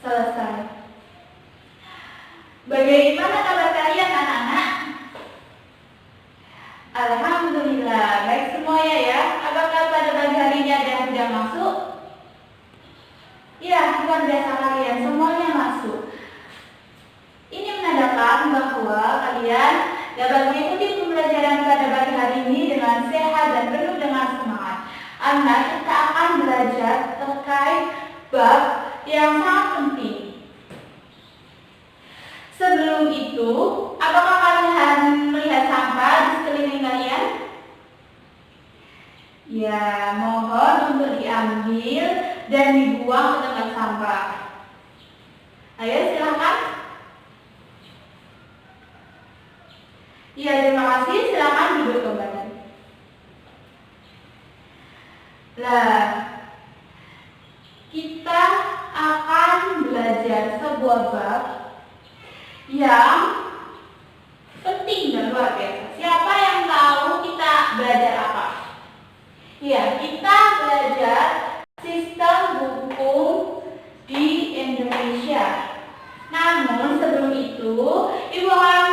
selesai. Bagaimana kabar kalian anak-anak? Alhamdulillah, baik semuanya ya. Apakah pada pagi hari ini ada yang sudah masuk? Ya, luar biasa kalian, semuanya masuk. Ini menandakan bahwa kalian dapat mengikuti pembelajaran pada pagi hari ini dengan sehat dan penuh dengan semangat. Anak, kita akan belajar terkait bab yang sangat penting. Sebelum itu, apakah kalian melihat sampah di sekeliling kalian? Ya, mohon untuk diambil dan dibuang ke tempat sampah. Ayo silakan. Ya, terima kasih. Silakan duduk kembali. Nah, kita akan belajar sebuah bab yang penting dan luar biasa. Siapa yang tahu kita belajar apa? Ya, kita belajar sistem hukum di Indonesia. Namun sebelum itu, Ibu akan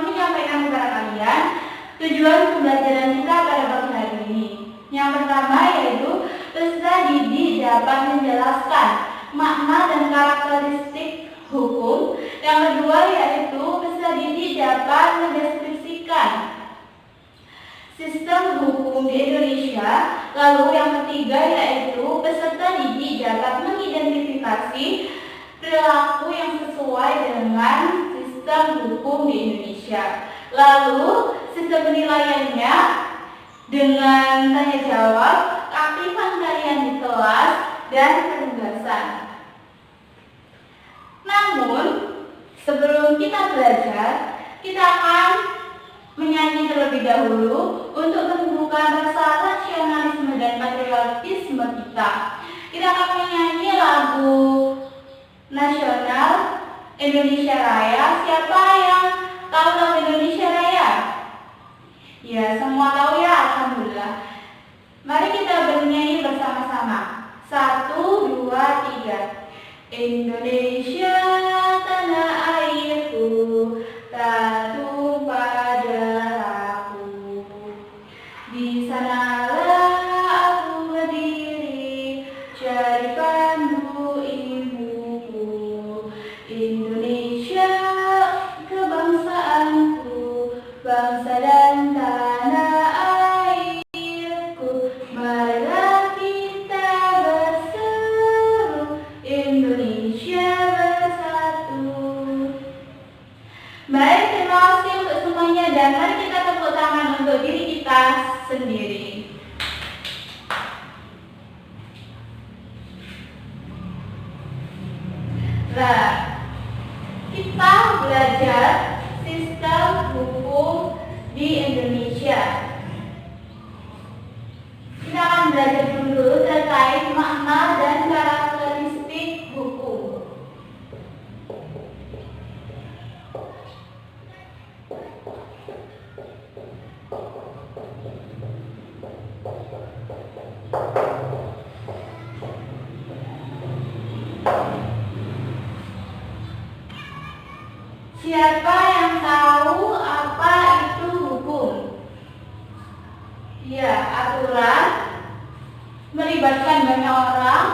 menyampaikan kepada kalian tujuan pembelajaran kita pada pagi hari ini. Yang pertama yaitu peserta didik dapat menjelaskan makna dan karakteristik hukum. Yang kedua yaitu peserta didik dapat mendeskripsikan sistem hukum di Indonesia. Lalu yang ketiga yaitu peserta didik dapat mengidentifikasi perilaku yang sesuai dengan sistem hukum di Indonesia. Lalu sistem penilaiannya dengan tanya jawab, keaktifan kalian di kelas, dan penugasan. Namun sebelum kita belajar, kita akan menyanyi terlebih dahulu untuk menumbuhkan rasa nasionalisme dan patriotisme kita. Kita akan menyanyi lagu nasional Indonesia Raya. Siapa yang tahu lagu Indonesia Raya? Ya, semua tahu ya, alhamdulillah. Mari kita bernyanyi bersama-sama. 1, 2, 3. Indonesia tanah airku, tak tumpah darahku. Di sanalah aku berdiri, cari pandu ibuku. Indonesia kebangsaanku, bangsa dan tanah airku. Marilah kita berseru, Indonesia bersatu. Baik, terima kasih untuk semuanya dan mari kita tepuk tangan untuk diri kita sendiri. Nah, kita belajar sistem hukum di Indonesia. Kita akan belajar dulu terkait makna dan karakteristik hukum. Siapa yang tahu apa itu hukum? Ya, aturan melibatkan banyak orang,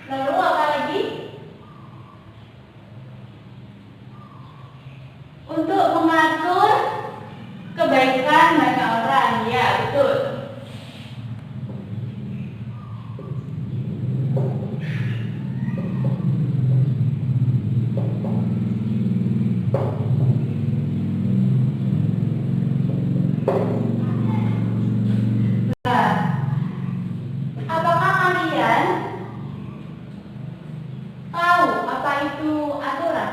lalu apa lagi? Untuk mengatur kebaikan banyak orang. Ya, betul. Nah, apakah kalian tahu apa itu aturan?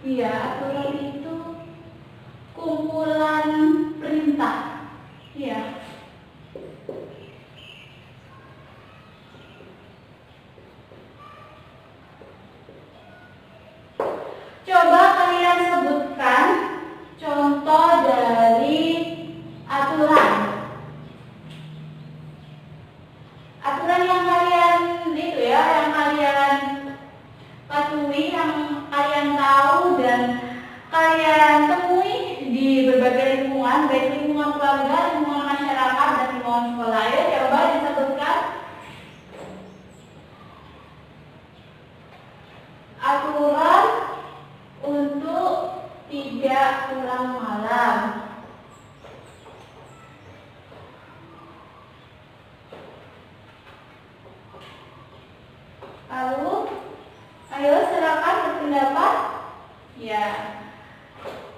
Iya, aturan itu kumpulan perintah. Iya. aturan untuk tidak pulang malam. Lalu, ayo silakan berpendapat. Ya,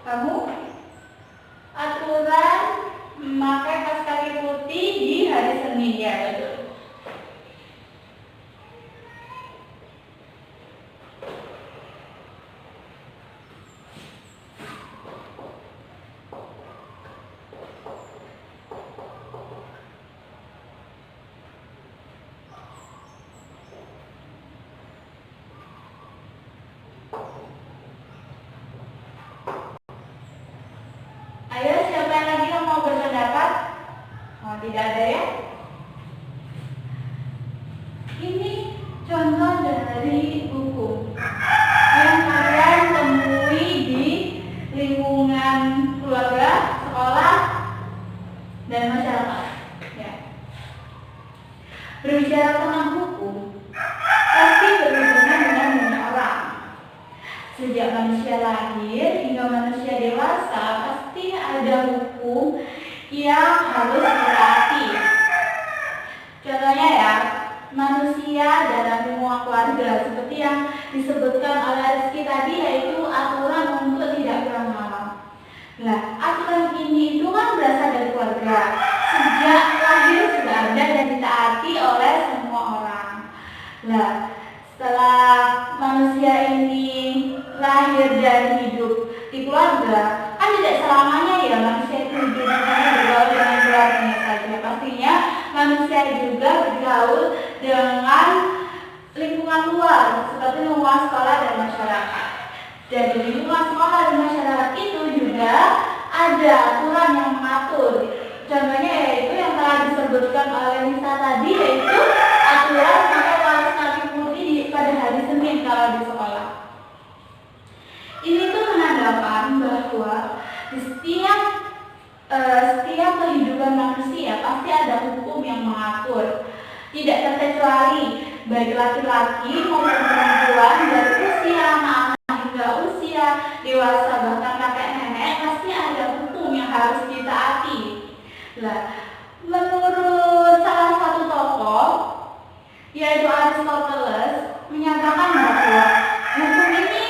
kamu aturan memakai kaos kaki putih di hari Senin, ya betul. Ayo, siapa lagi yang mau berpendapat? Oh, tidak ada ya? Ini contoh dari hukum yang kalian temui di lingkungan keluarga, sekolah, dan masyarakat. Ya. Berbicara tentang hukum, pasti berhubungan dengan banyak orang. Sejak manusia lahir hingga manusia dewasa, pasti ada hukum yang harus ditaati. Contohnya ya, manusia dalam lingkungan keluarga seperti yang disebutkan oleh Rizky tadi, yaitu aturan untuk tidak pulang malam. Nah, aturan ini itu kan berasal dari keluarga. Sejak lahir sudah ada dan ditaati oleh semua orang. Nah, setelah manusia ini lahir dan hidup di keluarga, kan tidak selamanya ya manusia itu hidup bergaul dengan keluarganya saja. Pastinya manusia juga bergaul dengan lingkungan luar, seperti lingkungan sekolah dan masyarakat. Dan di lingkungan sekolah dan masyarakat itu juga ada aturan yang mengatur. Contohnya yaitu yang telah disebutkan oleh Nisa tadi, yaitu aturan pakai kaos kaki putih pada hari Senin kalau di sekolah. Ini tuh menandakan bahwa di setiap kehidupan manusia pasti ada hukum yang mengatur. Tidak terkecuali baik laki-laki maupun perempuan, dari usia anak-anak hingga usia dewasa bahkan kakek nenek, pasti ada hukum yang harus ditaati. Nah, menurut salah satu tokoh yaitu Aristoteles menyatakan bahwa hukum ini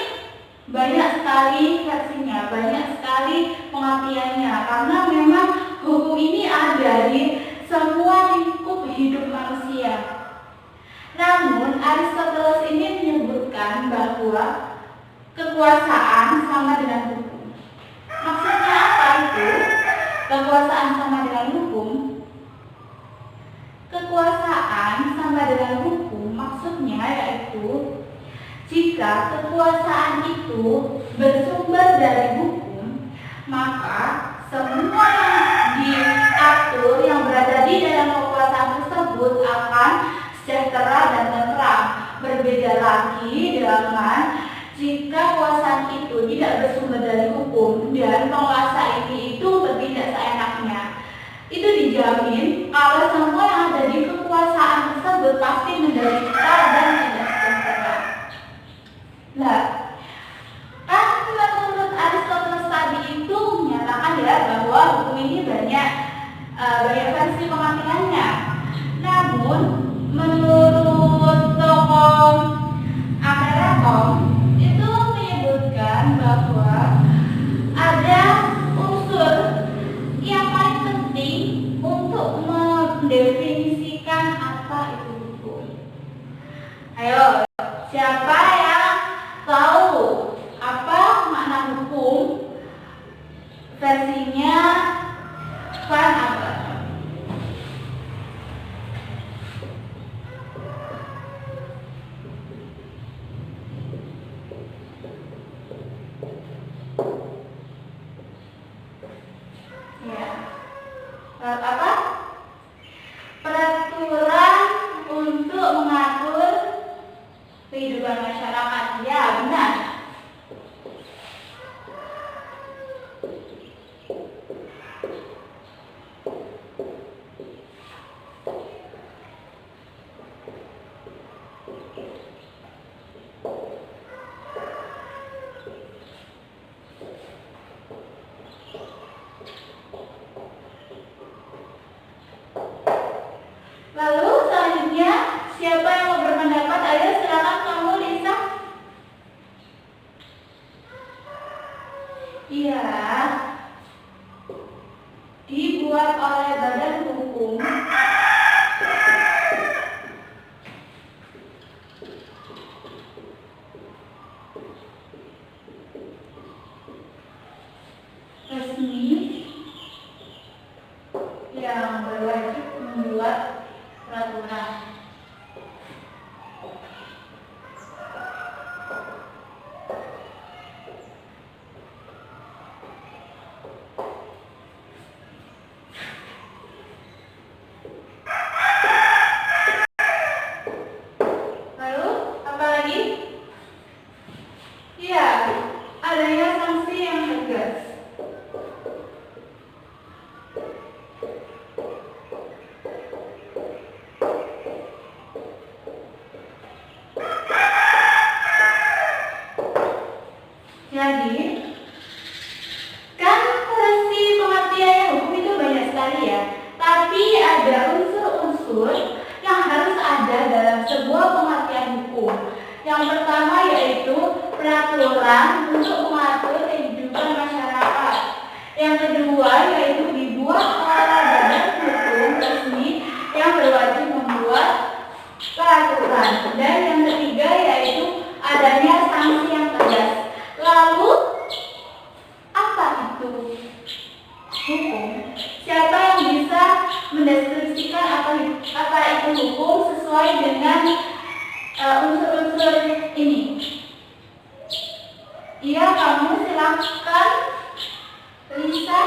banyak sekali versinya, banyak sekali pengertiannya, karena memang hukum ini ada di semua lingkup hidup manusia. Namun Aristoteles ini menyebutkan bahwa kekuasaan sama dengan hukum. Maksudnya apa itu? Kekuasaan sama dengan hukum. Kekuasaan sama dengan hukum maksudnya yaitu jika kekuasaan itu bersumber dari hukum, maka semua yang diatur yang berada di dalam kekuasaan tersebut akan sejahtera dan tentram. Berbeda lagi dengan jika kekuasaan itu tidak bersumber dari hukum dan penguasa itu bertindak seenaknya. Itu dijamin kalau semua yang ada di kekuasaan tersebut pasti menderita dan tidak sejahtera. Nah, kan menurut Aristoteles tadi itu menyatakan ya bahwa hukum ini banyak versi pengertiannya. Namun menurut tokoh Platon itu menyebutkan bahwa ada unsur yang paling penting untuk mendefinisikan apa itu hukum. Ayo, siapa yang tahu apa makna hukum? Versinya Van Apel. Apa? Peraturan untuk mengatur kehidupan masyarakat. Ya, benar. Ya, adanya sanksi yang tegas. Jadi, kan versi pengertiannya hukum itu banyak sekali ya. Tapi ada unsur-unsur yang harus ada dalam sebuah pengertian hukum. Yang pertama yaitu peraturan untuk mengatur kehidupan masyarakat. Yang kedua yaitu dibuat oleh badan hukum resmi yang berwajib membuat peraturan. Dan yang ketiga yaitu adanya sanksi yang tegas. Lalu apa itu hukum? Siapa yang bisa mendeskripsikan apa itu hukum sesuai dengan unsur-unsur ini? Iya, kamu silakan, Lisa.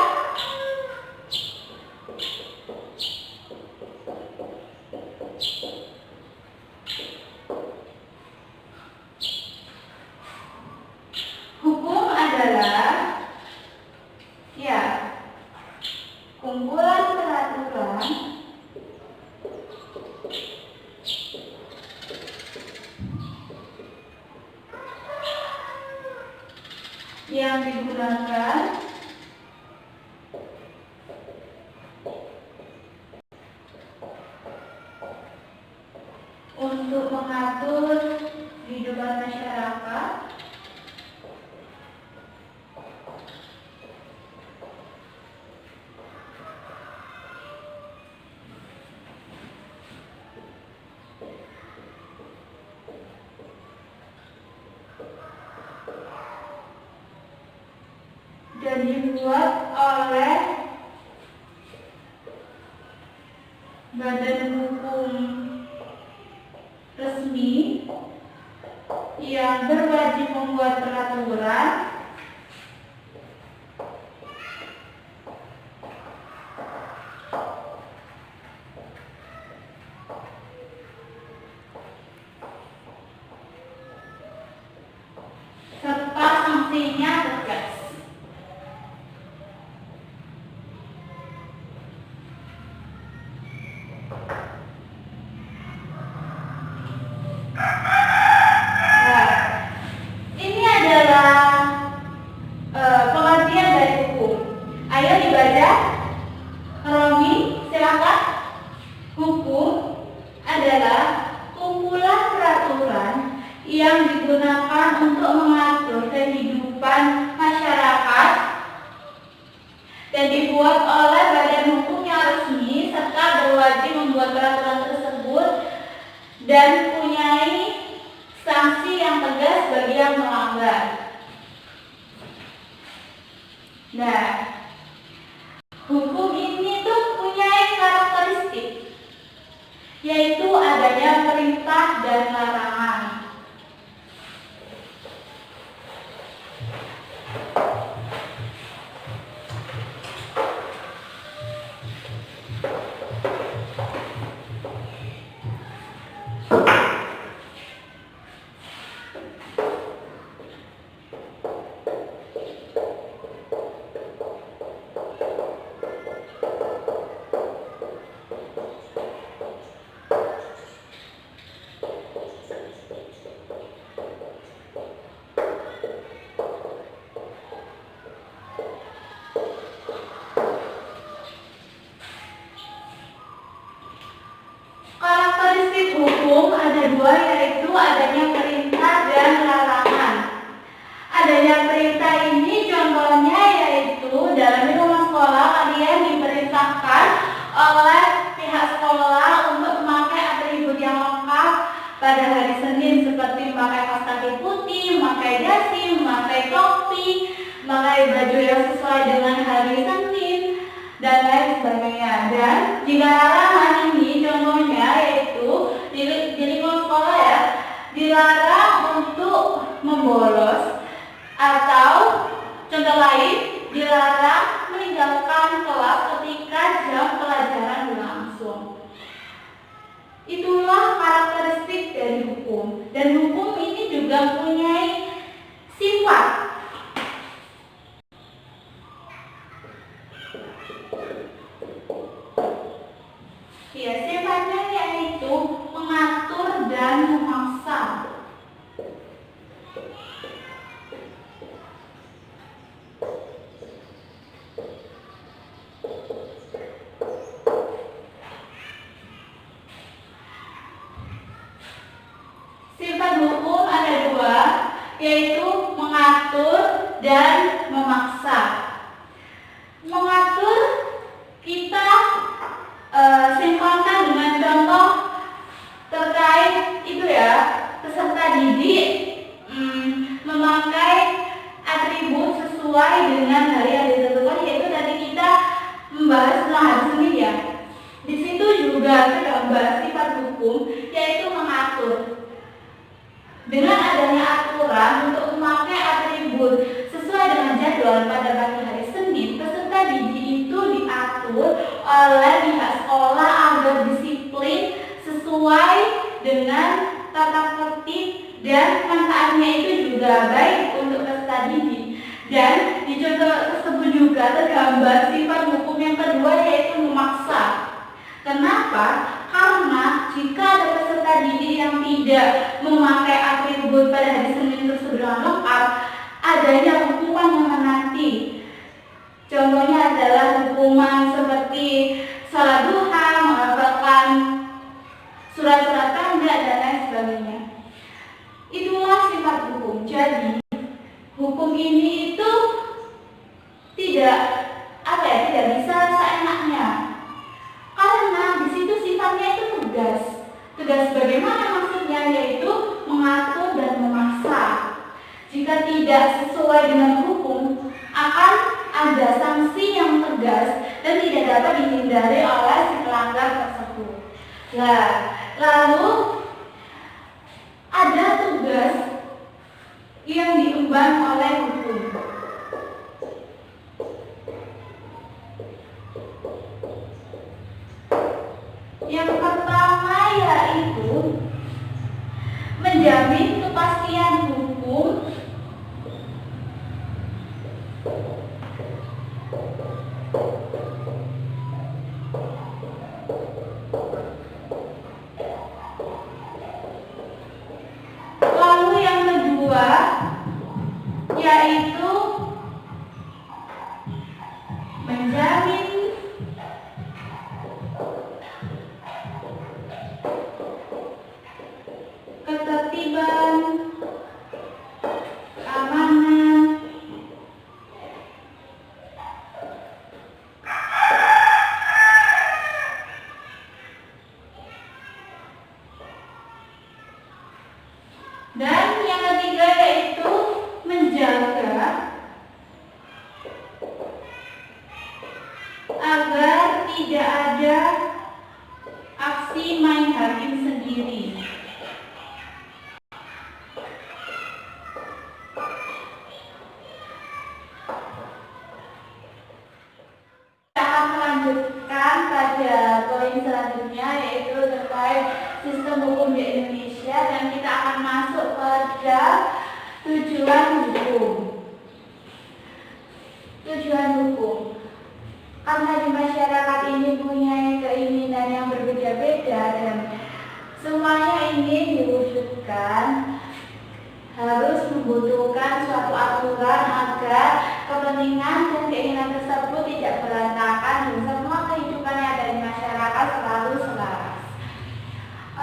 Hukum adalah ya kumpulan peraturan yang digunakan untuk mengatur kehidupan masyarakat dan dibuat oleh badan hukum resmi yang berwajib membuat peraturan serta sanksinya tegas. Ini adalah pengertian dari hukum. Ayo dibaca, Romi, silakan. Hukum adalah kumpulan peraturan yang digunakan untuk mengatur kehidupan masyarakat dan dibuat oleh badan hukum yang resmi serta berwajib membuat peraturan tersebut dan mempunyai sanksi yang tegas bagi yang melanggar. Nah, hukum ini tuh punya karakteristik, yaitu adanya perintah dan larangan. Karakteristik hukum ada dua, yaitu adanya perintah dan larangan. Adanya perintah ini contohnya yaitu dalam rumah sekolah kalian diperintahkan oleh pihak sekolah untuk memakai atribut yang lengkap pada hari Senin seperti memakai kaos kaki putih, memakai dasi, memakai topi, memakai baju yang sesuai dengan hari Senin dan lain sebagainya. Dan jika larangan ini contohnya yaitu di lingkungan sekolah ya, dilarang untuk membolos, atau contoh lain dilarang meninggalkan kelas ketika jam pelajaran berlangsung. Itulah karakteristik dari hukum, dan hukum ini juga mempunyai yaitu mengatur dan memaksa. Mengatur kita simpulkan dengan contoh terkait itu ya, peserta didik memakai atribut sesuai dengan hari yang ditentukan, yaitu tadi kita membahas tentang hari Senin ya. Di situ juga tergambar sifat hukum, yaitu mengatur. Dengan adanya aturan untuk memakai atribut sesuai dengan jadwal pada pagi hari Senin, peserta didik itu diatur oleh pihak sekolah agar disiplin sesuai dengan tata tertib, dan manfaatnya itu juga baik untuk peserta didik. Dan di contoh tersebut juga tergambar sifat hukum yang kedua, yaitu memaksa. Kenapa? Karena jika ada peserta didik yang tidak memakai atribut pada hari Senin tersebut dengan lengkap, adanya hukuman yang menanti. Contohnya adalah hukuman seperti salat duha, menghafalkan surat-surat tanda, dan lain sebagainya. Itulah sifat hukum. Jadi hukum ini itu tidak tidak bisa seenaknya, karena di situ sifatnya itu tegas. Tegas bagaimana maksudnya? Yaitu mengatur dan memaksa. Jika tidak sesuai dengan hukum, akan ada sanksi yang tegas dan tidak dapat dihindari oleh si pelanggar tersebut. Nah, lalu ada tugas yang diemban oleh hukum. Yang pertama yaitu menjamin kepastian hukum yaitu menjamin ketertiban, keamanan, dan yang ketiga yaitu menjaga agar tidak ada aksi main hakim sendiri. Kita akan melanjutkan pada poin selanjutnya, yaitu terkait sistem hukum di Indonesia, dan kita akan masuk pada tujuan hukum. Tujuan hukum. Karena di masyarakat ini punya keinginan yang berbeda-beda dan semuanya ini diwujudkan, harus membutuhkan suatu aturan agar kepentingan dan keinginan tersebut tidak berantakan dan semua kehidupan yang ada di masyarakat selalu selaras.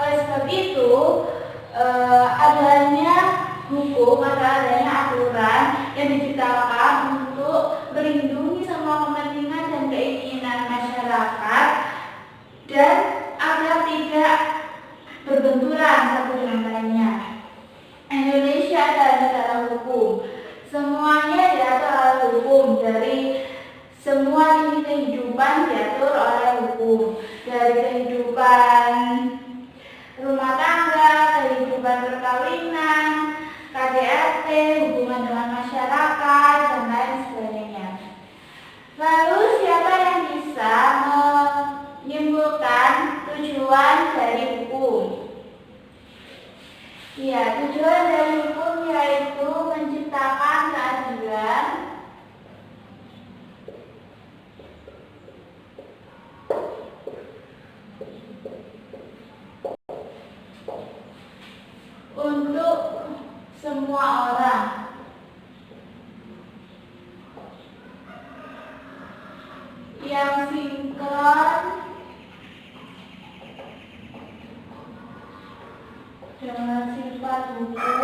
Oleh sebab itu, adanya hukum adalah adanya aturan yang diciptakan untuk melindungi semua kepentingan dan keinginan masyarakat dan agar tidak berbenturan satu dengan lainnya. Indonesia adalah negara hukum. Semuanya diatur oleh hukum, dari semua lini kehidupan diatur oleh hukum, dari kehidupan rumah tangga, kehidupan perkawinan, KDRT, hubungan dengan masyarakat, dan lain sebagainya. Lalu siapa yang bisa menyimpulkan tujuan dari hukum? Ya, tujuan dari hukum yaitu menciptakan keadilan untuk semua orang. Yang sinkron dengan sifat hukum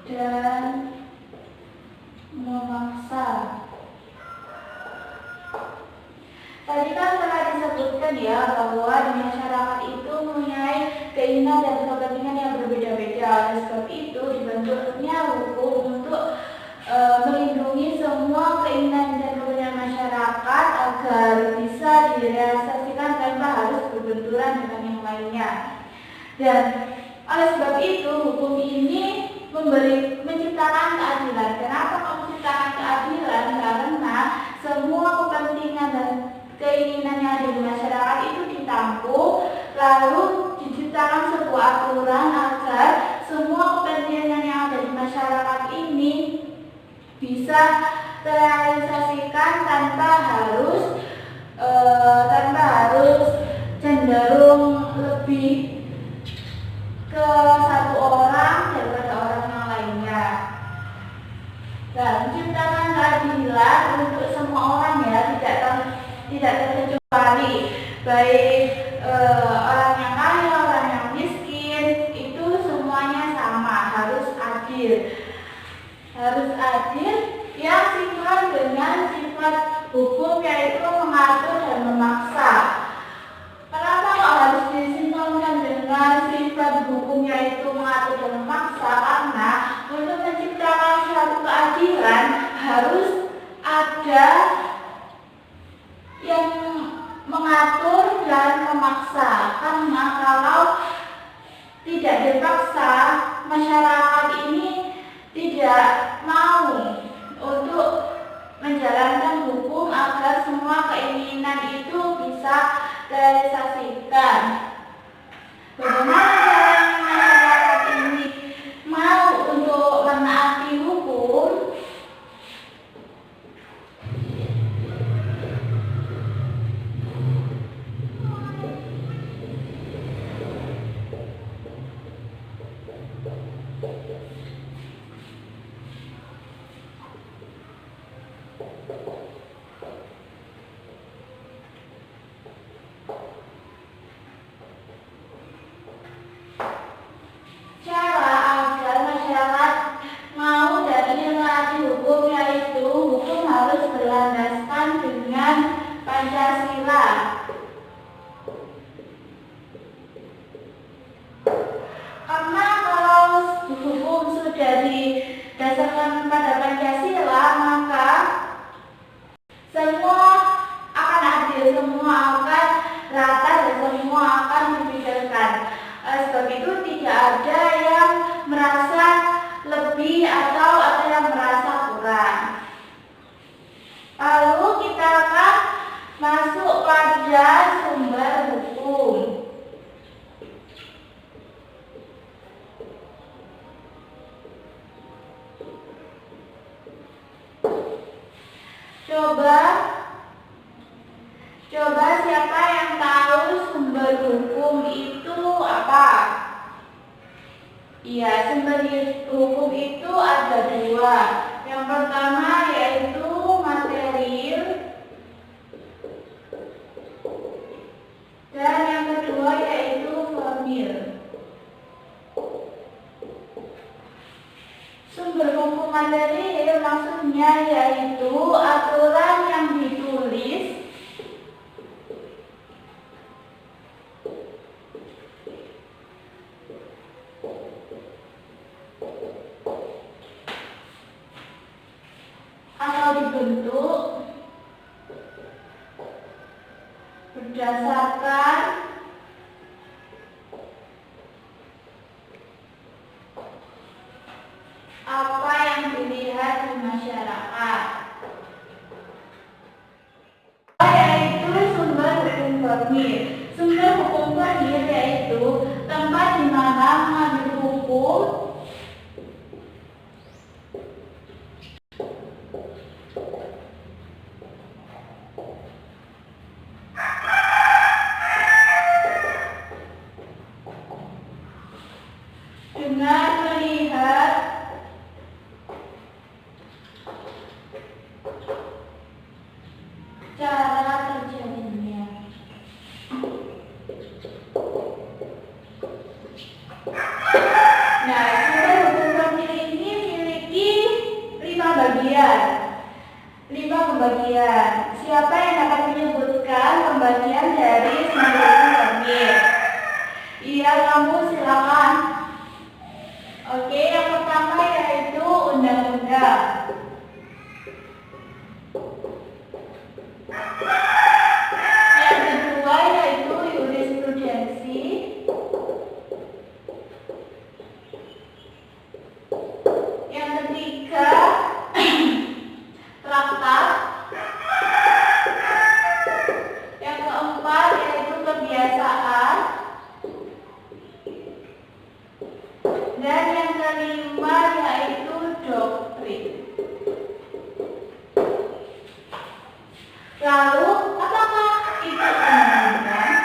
dan memaksa. Tadi kan telah disebutkan ya bahwa di masyarakat itu mempunyai keinginan dan kepentingan yang berbeda-beda. Oleh sebab itu dibentuknya hukum untuk melindungi semua keinginan dan kepentingan masyarakat agar bisa direalisasikan tanpa harus berbenturan dengan yang lainnya. Dan oleh sebab itu hukum ini menciptakan keadilan. Kenapa kok menciptakan keadilan? Karena semua kepentingan dan keinginan yang ada di masyarakat itu ditampung, lalu diciptakan sebuah aturan agar semua kepentingan yang ada di masyarakat ini bisa terrealisasikan tanpa harus cenderung lebih ke satu orang daripada orang yang lainnya. Dan menciptakan keadilan untuk semua orang ya, tidak terkecuali, baik orang yang kaya, orang yang miskin, itu semuanya sama, harus adil. Harus adil yang sinkron dengan sifat hukum, yaitu mengatur dan memaksa. Kenapa kok harus disinkronkan dengan sifat hukum, yaitu mengatur dan memaksa? Karena untuk menciptakan suatu keadilan harus ada yang mengatur dan memaksa. Karena kalau tidak dipaksa, masyarakat ini tidak mau untuk menjalankan hukum agar semua keinginan itu bisa realisasikan. Bagaimana caranya masyarakat ini mau untuk menaati hukum? Cara agar masyarakat mau dan ingin menaati hukum, yaitu hukum harus berlandaskan dengan Pancasila. Karena kalau hukum sudah didasarkan pada Pancasila, maka semua akan adil, semua akan rata, dan semua akan dipikirkan. Sebab itu tidak ada yang merasa lebih atau ada yang merasa kurang. Lalu kita akan masuk pada sumber hukum. Coba siapa yang tahu sumber hukum itu apa? Iya, sumber hukum itu ada dua. Yang pertama yaitu material, dan yang kedua yaitu formil. Sumber hukum material maksudnya yaitu aturan yang ditulis atau dibentuk berdasarkan apa yang dilihat di masyarakat, yaitu sumber hukum formil. Sumber hukum formil yaitu tempat di mana mengambil hukum dengan melihat Oke, yang pertama yaitu undang-undang. Yang kedua yaitu jurisprudensi. Yang ketiga traktat. Yang keempat yaitu kebiasaan. Dan yang kelima yaitu doktrin. Lalu, apakah itu undang-undang?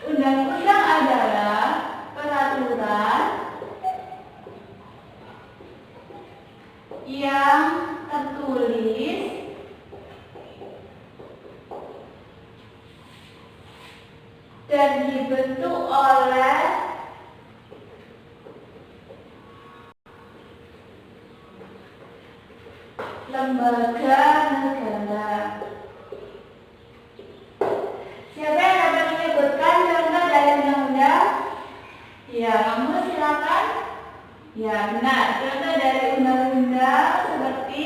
Undang-undang adalah peraturan yang tertulis dan dibentuk oleh lembaga negara. Siapa yang dapat menyebutkan contoh dari undang-undang? Ya, kamu silakan. Ya, benar. Contoh dari undang-undang seperti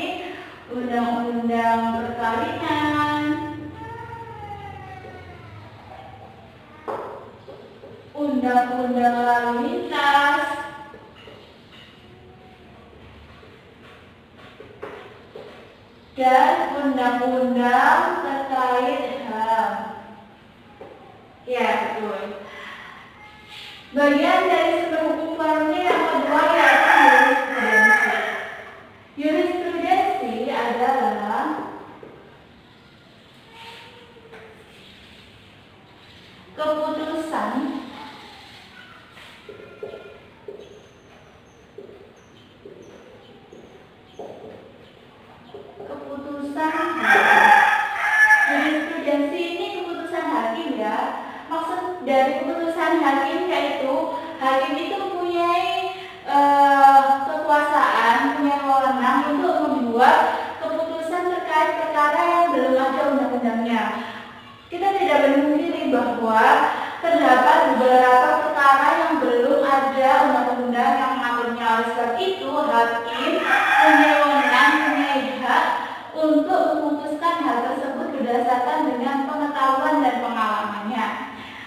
undang-undang perkawinan, undang-undang lalu lintas, dan undang-undang terkait HAM. Ya, betul. Bagian dari sumber hukum formil yang kedua yaitu jurisprudensi. Jurisprudensi adalah keputusan jurisprudensi ini keputusan hakim ya. Maksud dari keputusan hakim yaitu hakim itu mempunyai kekuasaan, punya wewenang untuk membuat keputusan terkait perkara yang belum ada undang-undangnya. Kita tidak memungkiri bahwa terdapat beberapa perkara yang belum ada undang-undang yang mengaturnya. Oleh sebab itu, hakim punya wewenang, punya hak untuk memutuskan hal tersebut berdasarkan dengan pengetahuan dan pengalamannya.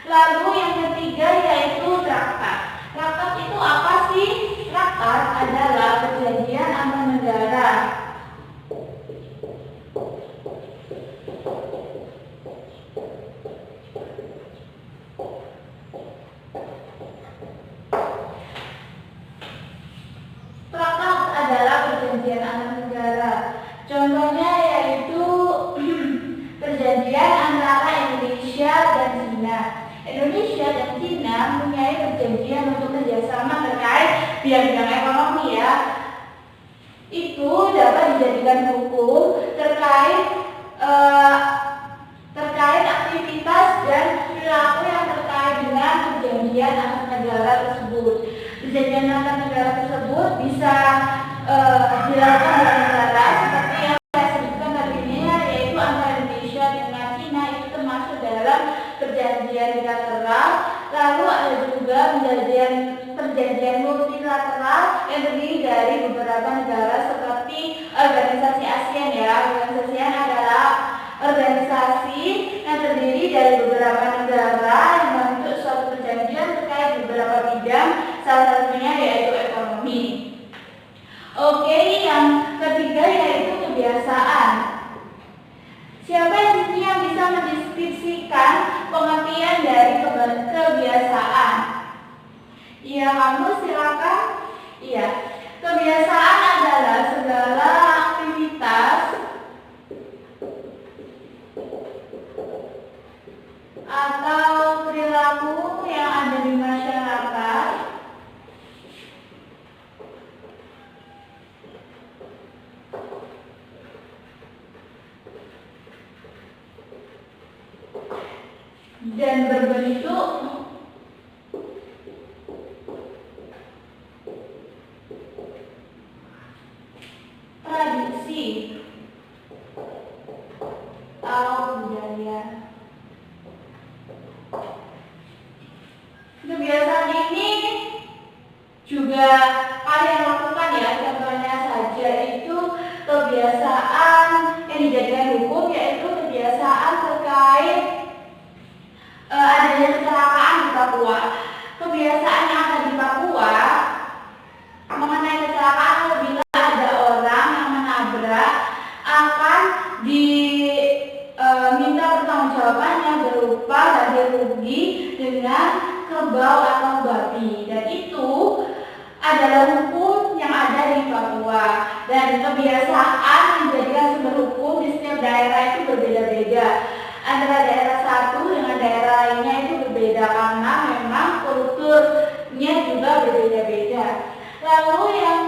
Lalu yang ketiga yaitu traktat. Traktat itu apa sih? Traktat adalah perjanjian antar negara. Traktat adalah perjanjian antar negara. Contohnya yaitu perjanjian antara Indonesia dan Cina. Indonesia dan Cina mempunyai perjanjian untuk kerjasama terkait bidang-bidang ekonomi ya. Itu dapat dijadikan hukum terkait aktivitas dan perilaku yang terkait dengan perjanjian antar negara tersebut. Perjanjian antar negara tersebut bisa dilakukan oleh negara seperti yang saya sebutkan tadi ini, yaitu antara Indonesia dengan Cina itu termasuk dalam perjanjian bilateral. Lalu ada juga perjanjian multilateral yang terdiri dari beberapa negara seperti organisasi ASEAN ya. Organisasi ASEAN adalah organisasi yang terdiri dari beberapa negara yang membentuk suatu perjanjian terkait beberapa bidang, salah satunya yaitu ekonomi. Oke, yang ketiga yaitu kebiasaan. Siapa yang bisa mendeskripsikan pengertian dari kebiasaan? Iya, kamu silakan. Iya, kebiasaan adalah segala aktivitas atau perilaku yang ada di masyarakat dan berbentuk tradisi atau budaya. Kebiasaan ini juga kalian lakukan ya. Contohnya saja itu kebiasaan yang dijadikan hukum, yaitu kebiasaan terkait adanya kecelakaan di Papua. Kebiasaan yang ada di Papua mengenai kecelakaan apabila ada orang yang menabrak akan diminta pertanggungjawabannya berupa ganti rugi dengan kerbau atau babi, dan itu adalah hukum yang ada di Papua. Dan kebiasaan yang menjadikan sumber hukum di setiap daerah itu berbeda-beda. Antara daerah satu dengan daerah lainnya itu berbeda karena memang kulturnya juga berbeda-beda. Lalu yang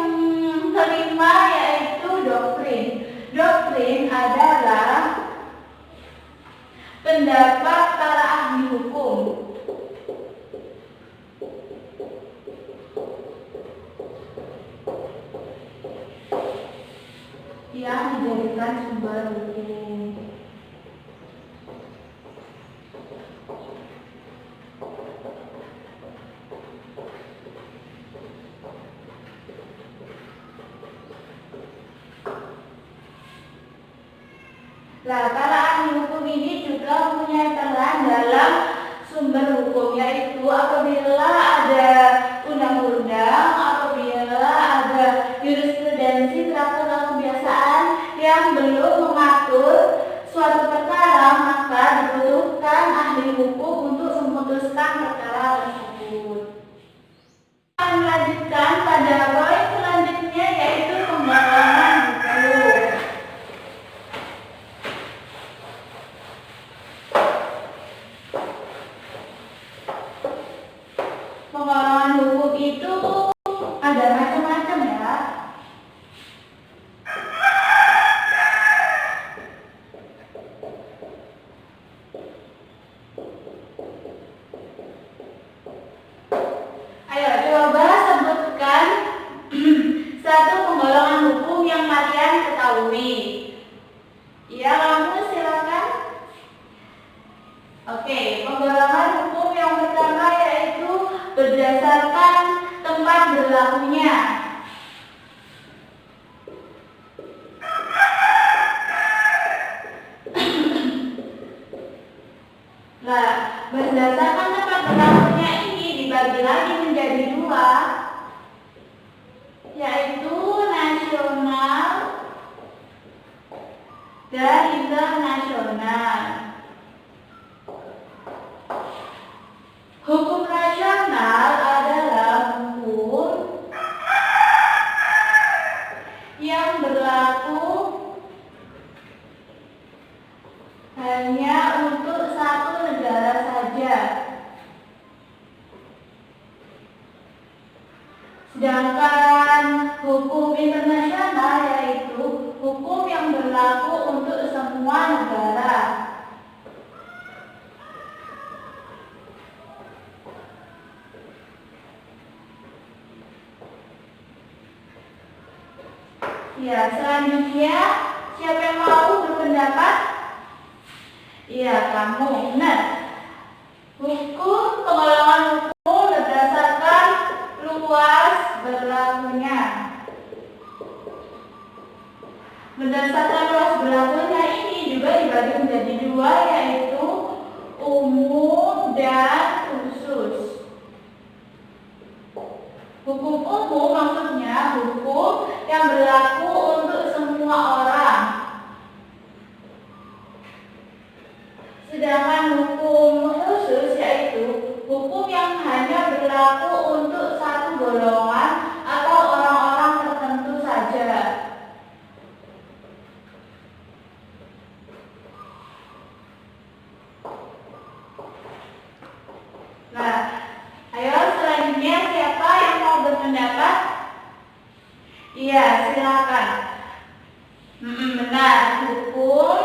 kelima yaitu doktrin. Doktrin adalah pendapat para ahli hukum yang dijadikan sumber hukum. Nah, para ahli hukum ini juga punya peran dalam sumber hukum, yaitu apabila ada undang-undang, apabila ada jurisprudensi teratur kebiasaan yang belum mengatur suatu perkara, maka dibutuhkan ahli hukum untuk memutuskan perkara tersebut. Kita melanjutkan pada poin selanjutnya, yaitu penggolongan hukum. Penggolongan hukum itu ada macam-macam ya. Ayo coba sebutkan satu penggolongan hukum yang kalian ketahui. Ya, kamu silakan. Oke, penggolongan hukum yang pertama yaitu berdasarkan tempat berlakunya. Nah, berdasarkan tempat berlakunya ini dibagi lagi menjadi dua, yaitu nasional dan internasional. Hukum nasional adalah hukum yang berlaku hanya untuk satu negara saja. Sedangkan hukum internasional yaitu hukum yang berlaku untuk semua negara. Ya, selanjutnya siapa yang mau berpendapat? Iya, kamu. Benar. Hukum penggolongan hukum berdasarkan luas berlakunya. Berdasarkan luas berlakunya ini juga dibagi menjadi dua, yaitu umum dan khusus. Hukum umum maksudnya hukum yang berlaku untuk semua orang. Sedangkan hukum khusus yaitu hukum yang hanya berlaku untuk satu golongan atau orang-orang tertentu saja. Nah, ayo selanjutnya siapa yang mau berpendapat? Iya, silakan. Benar, hukum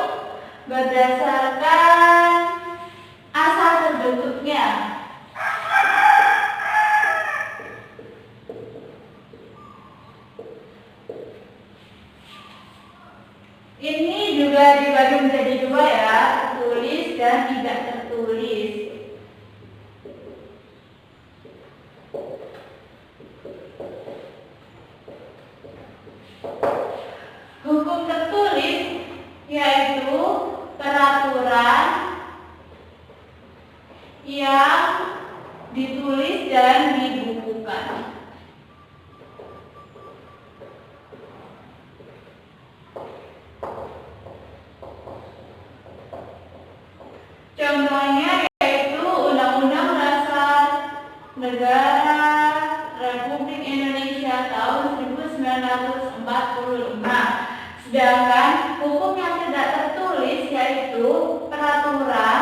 berdasarkan asal terbentuknya. Ini juga dibagi menjadi dua ya, tertulis dan tidak tertulis. Hukum tertulis yaitu peraturan yang ditulis dan dibukukan. Contohnya yaitu Undang-Undang Dasar Negara Republik Indonesia tahun 1945. Sedangkan hukum yang tidak tertulis yaitu peraturan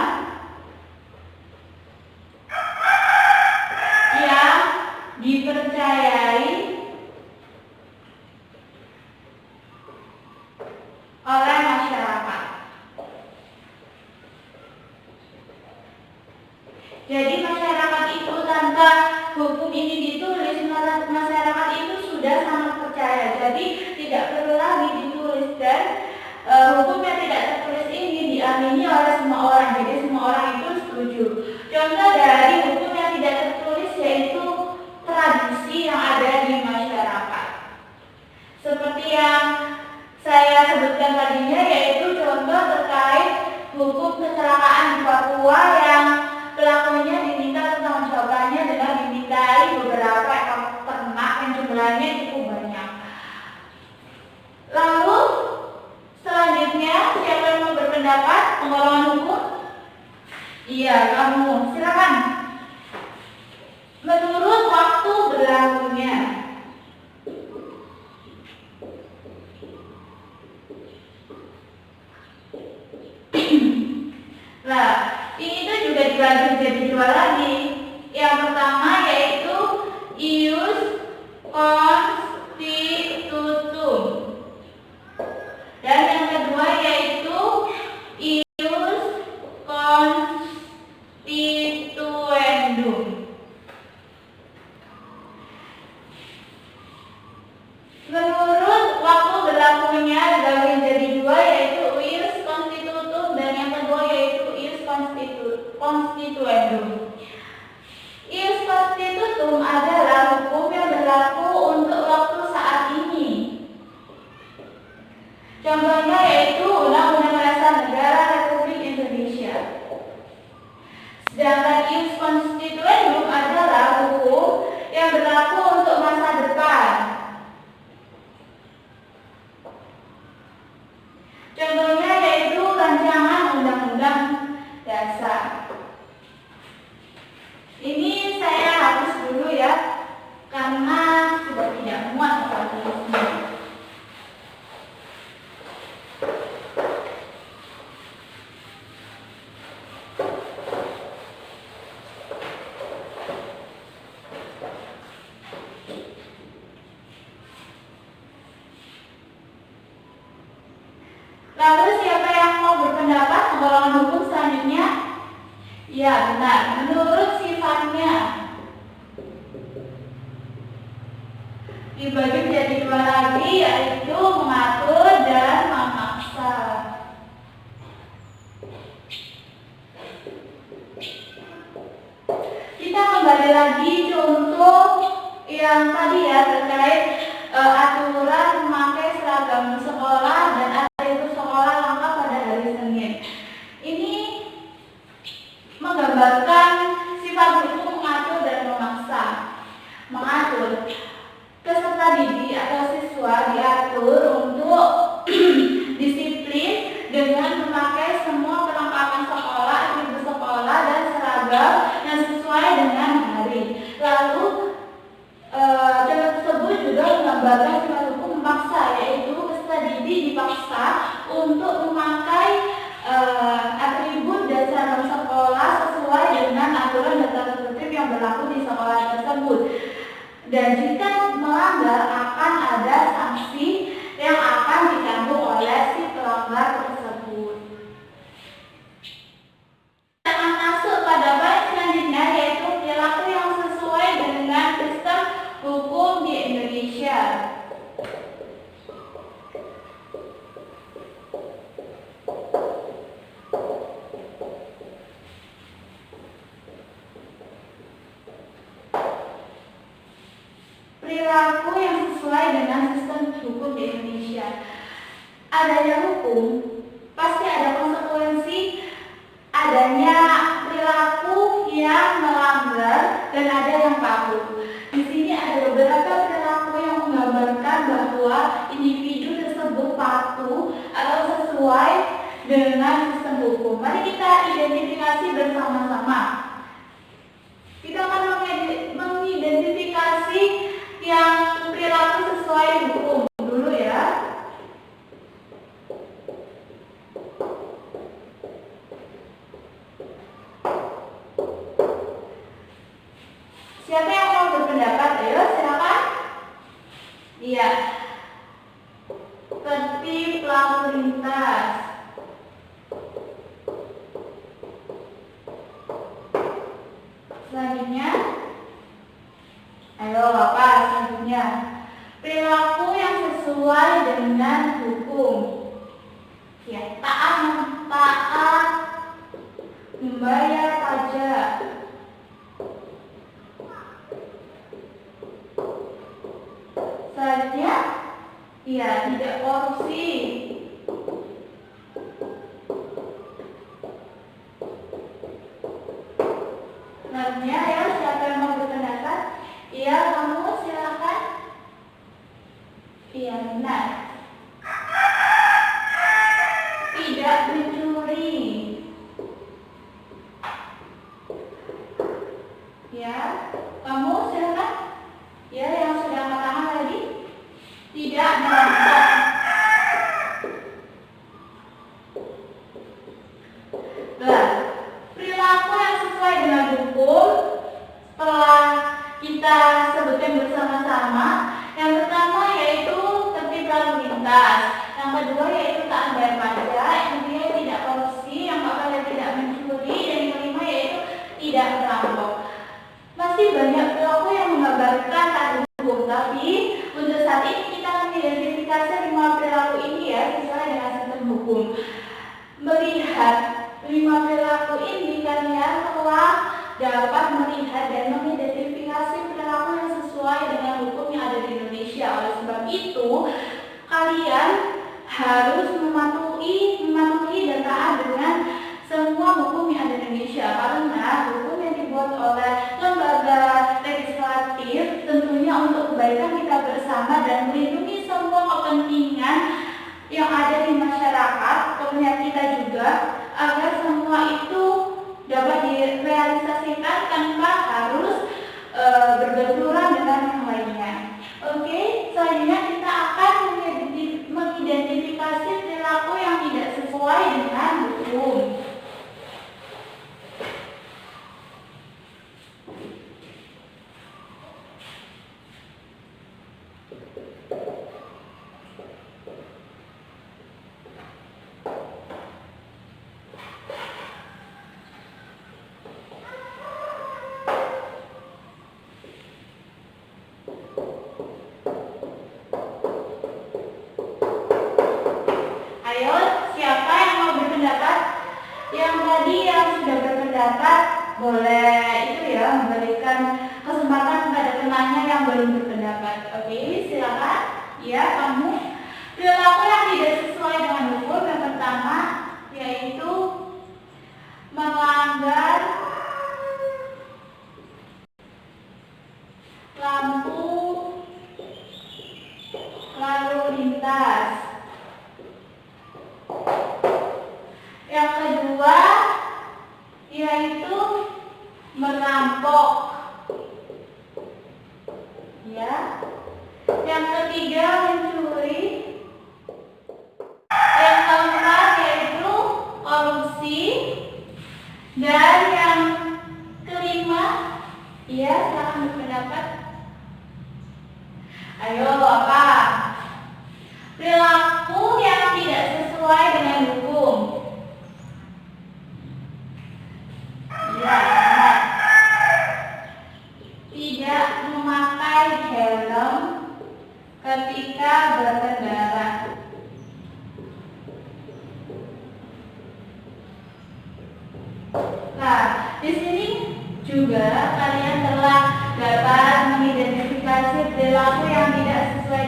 yang dipercayai oleh masyarakat. Jadi masyarakat itu tanpa hukum ini ditulis, masyarakat itu sudah sangat percaya. Jadi tidak perlu lagi ditulis dan hukum yang tidak tertulis ini diamini oleh semua orang. Jadi semua orang itu setuju. Contoh dari hukum yang tidak tertulis yaitu tradisi yang ada di masyarakat. Seperti yang saya sebutkan tadinya yaitu contoh terkait hukum kecelakaan di Papua yang pelakunya diminta pertanggung jawabannya dengan dimintai beberapa ekor ternak yang jumlahnya cukup banyak. Lalu selanjutnya siapa yang mau berpendapat penggolongan hukum? Iya, kamu silakan. Menurut waktu berlakunya. Nah, ini tuh juga dibagi jadi dua lagi. Yang pertama yaitu ius constitutum. Dan yang kedua yaitu ius constituendum. Menurut waktu berlakunya dibagi jadi dua yaitu ius constitutum dan yang kedua yaitu ius constituendum. Ius constitutum adalah hukum yang berlaku untuk waktu saat ini. Contohnya yaitu Undang-Undang Dasar Negara Republik Indonesia. Sedangkan ius constituendum adalah hukum yang berlaku untuk masa depan. Contohnya yaitu rancangan Undang-Undang Dasar. Ini saya hapus dulu ya, karena sudah tidak muat saat ini. Lalu siapa yang mau berpendapat penggolongan hukum selanjutnya? Ya, benar. Menurut sifatnya dibagi menjadi dua lagi yaitu mengatur dan memaksa. Kita kembali lagi contoh yang tadi ya terkait aturan memakai seragam sekolah dan atribut sekolah lengkap pada hari Senin. Ini menggambarkan sifat hukum mengatur dan memaksa. Mengatur, peserta didik atau siswa diatur untuk disiplin dengan memakai semua perlengkapan sekolah, atribut sekolah dan seragam yang sesuai dengan hari. Lalu contoh tersebut juga menggambarkan sifat hukum memaksa, yaitu peserta didik dipaksa untuk memakai atribut dan seragam sekolah sesuai dengan aturan dan tata tertib yang berlaku di sekolah tersebut. Dan jika melanggar akan ada sanksi yang akan ditanggung oleh si pelanggar tersebut. Akan masuk pada bab selanjutnya yaitu perilaku yang sesuai dengan sistem hukum di Indonesia. Perilaku yang sesuai dengan sistem hukum di Indonesia. Adanya hukum pasti ada konsekuensi adanya perilaku yang melanggar dan ada yang patuh. Di sini ada beberapa perilaku yang menggambarkan bahwa individu tersebut patuh atau sesuai dengan sistem hukum. Mari kita identifikasi bersama-sama. Kita akan mengidentifikasi yang perilaku sesuai hukum dulu ya. Siapa yang mau berpendapat? Ayo silakan. Iya. Tertib lalu lintas. Selanjutnya, ayo apa selanjutnya? Perilaku yang sesuai dengan hukum. Ya, taat membayar pajak. Selanjutnya, ya tidak korupsi. Selanjutnya, ya siapa yang mau berpendapat? Iya, kamu silakan. Iya, benar. Tidak mencuri. Ya, kamu silakan. Ya, yang sudah angkat tangan tadi. Tidak merampok. Nah, perilaku yang sesuai dengan hukum telah kita sebutkan bersama-sama. Yang pertama yaitu tertib lalu lintas. Yang kedua yaitu taat bayar pajak. Yang ketiga tidak korupsi. Yang keempat tidak mencuri. Dan yang kelima yaitu tidak merampok. Masih banyak perilaku yang menggambarkan taat hukum, tapi untuk saat ini kita mengidentifikasi 5 perilaku ini ya sesuai dengan sistem hukum. Melihat 5 perilaku ini, kalian telah dapat melihat dan mengidentifikasi perilaku yang sesuai dengan hukum yang ada di Indonesia. Oleh sebab itu, kalian harus mematuhi dan taat dengan semua hukum yang ada di Indonesia, karena hukum yang dibuat oleh lembaga legislatif tentunya untuk kebaikan kita bersama dan melindungi semua kepentingan yang ada di masyarakat, kepentingan kita juga, agar semua itu dapat direalisasikan tanpa harus berbenturan dengan yang lainnya. Oke, selanjutnya kita akan mengidentifikasi perilaku yang tidak sesuai dengan hukum. Ayo, siapa yang mau berpendapat? Yang tadi yang sudah berpendapat boleh itu ya memberikan kesempatan kepada temannya yang belum berpendapat. Oke, silakan. Ya, kamu. Perilaku yang tidak sesuai dengan hukum yang pertama yaitu melanggar lampu lalu lintas. Yang kedua yaitu merampok. Ya. Yang ketiga mencuri. Yang keempat yaitu korupsi. Dan yang kelima, ya silakan berpendapat. Ayo apa? Perilaku yang tidak sesuai dengan hukum. Ya, benar. Tidak memakai helm ketika berkendara. Nah, di sini juga kalian telah dapat mengidentifikasi perilaku yang tidak sesuai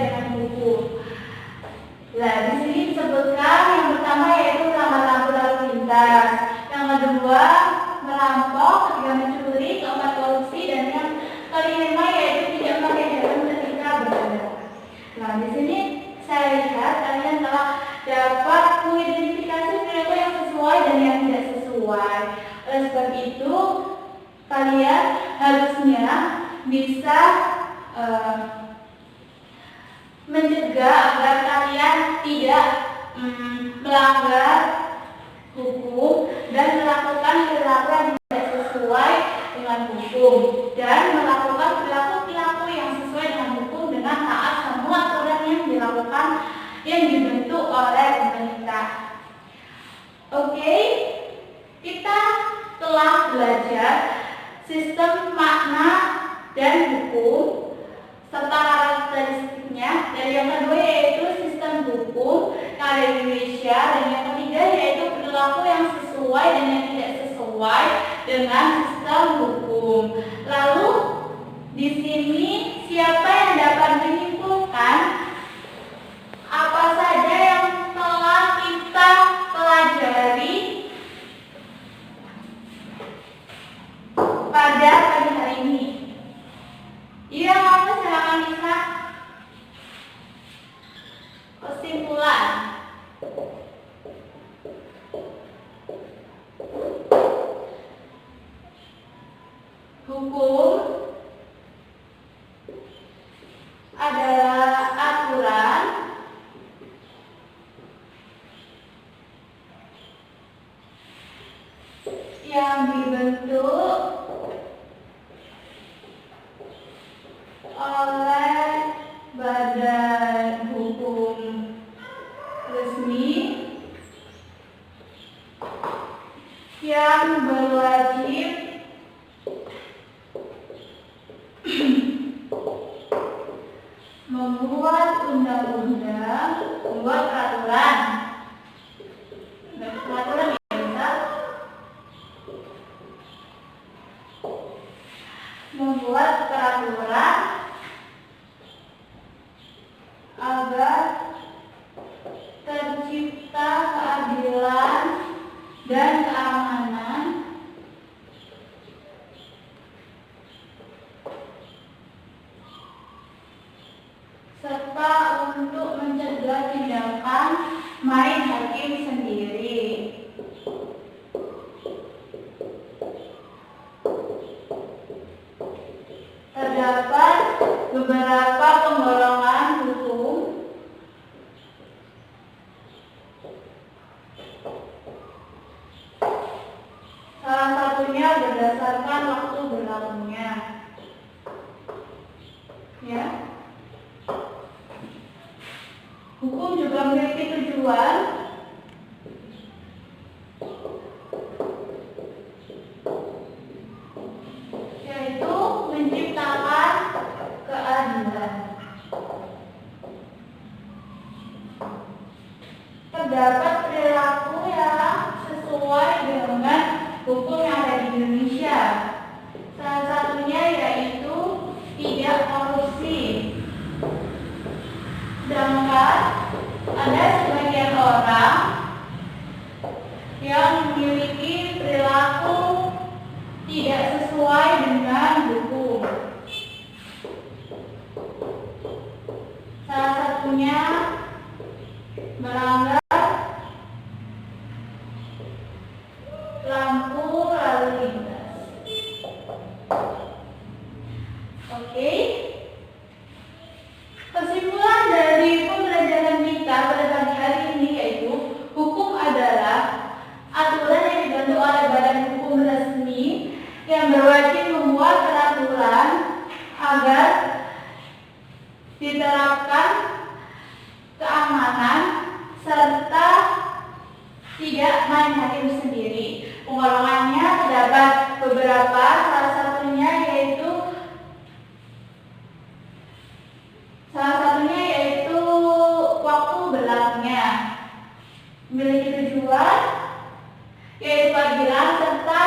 Nah, di sini disebutkan yang pertama yaitu melanggar lampu lalu lintas, yang kedua merampok, ketiga mencuri, keempat korupsi, dan yang kelima yaitu tidak pakai helm ketika berkendara. Nah, di sini saya lihat kalian telah dapat mengidentifikasi perilaku yang sesuai dan yang tidak sesuai. Oleh sebab itu, kalian harusnya bisa mencegah agar kalian tidak melanggar hukum dan melakukan perilaku yang tidak sesuai dengan hukum dan melakukan perilaku yang sesuai dengan hukum dengan taat semua aturan yang dilakukan yang dibentuk oleh pemerintah. Oke, kita telah belajar sistem makna dan hukum serta karakteristiknya, dan yang kedua yaitu sistem hukum yang ada di Indonesia, dan yang ketiga yaitu perilaku yang sesuai dan yang tidak sesuai dengan sistem hukum. Lalu di sini siapa yang dapat menyimpulkan apa saja yang telah kita pelajari pada pagi hari ini? Iya, silakan Lisa. Kesimpulan. Hukum adalah aturan yang dibentuk oleh badan hukum resmi yang berwajib membuat undang-undang, membuat peraturan agar tercipta keadilan dan keamanan serta untuk mencegah tindakan main hakim sendiri. Terdapat beberapa penggolongan hukum salah satunya berdasarkan waktu berlakunya. Ya. Hukum juga memiliki tujuan yaitu menciptakan keadilan. Terdapat perilaku yang sesuai dengan hukum yang ada di Indonesia. Salah satunya yaitu tidak korupsi. Sedangkan ada sebagian orang yang memiliki perilaku tidak sesuai dengan hukum. Salah satunya melanggar lampu lalu lintas. Oke. Kesimpulan dari pembelajaran kita pada pagi hari ini yaitu hukum adalah aturan yang dibentuk oleh badan hukum resmi yang berwajib membuat peraturan agar diterapkan keamanan serta tidak main hakim sendiri. Penggolongannya terdapat beberapa, salah satunya yaitu waktu berlakunya, memiliki tujuan yaitu keadilan serta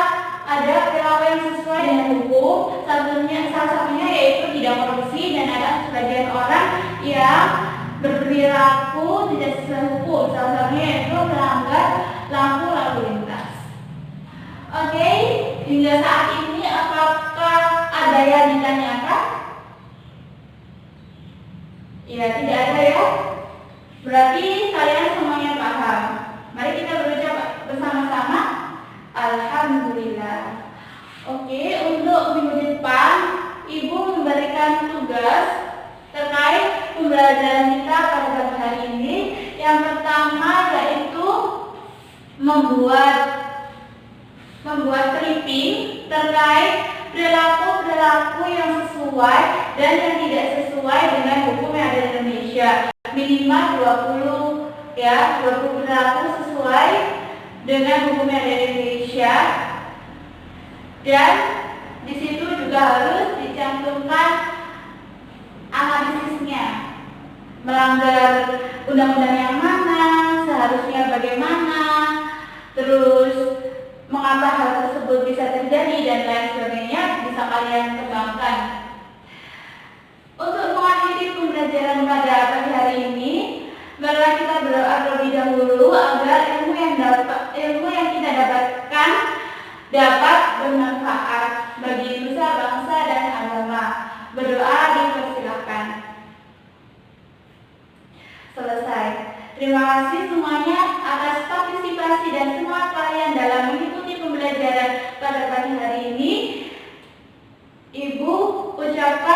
ada perilaku yang sesuai dengan hukum. Salah satunya yaitu tidak korupsi, dan ada sebagian orang yang berperilaku berlaku tidak sesuai hukum. Salah satunya yaitu melanggar lampu lalu lintas. Oke, hingga saat ini apakah ada yang ditanyakan? Ya, tidak ada ya. Berarti kalian semuanya paham. Mari kita berucap bersama-sama. Alhamdulillah. Oke, untuk minggu depan Ibu memberikan tugas terkait pembelajaran kita pada pagi hari ini. Yang pertama yaitu membuat clipping terkait perilaku yang sesuai dan yang tidak sesuai dengan hukum yang ada di Indonesia. Minimal 20 ya, 20 perilaku sesuai dengan hukum yang ada di Indonesia. Dan di situ juga harus dicantumkan analisisnya. Melanggar undang-undang yang mana, seharusnya bagaimana, terus mengapa hal tersebut bisa terjadi dan lain sebagainya bisa kalian kembangkan. Untuk mengakhiri pembelajaran pada pagi hari ini, marilah kita berdoa terlebih dahulu agar ilmu yang kita dapatkan dapat bermanfaat bagi nusa, bangsa, dan agama. Berdoa dipersilakan. Selesai. Terima kasih semuanya atas partisipasi dan semangat kalian dalam mengikuti pembelajaran pada pagi hari ini. Ibu ucapkan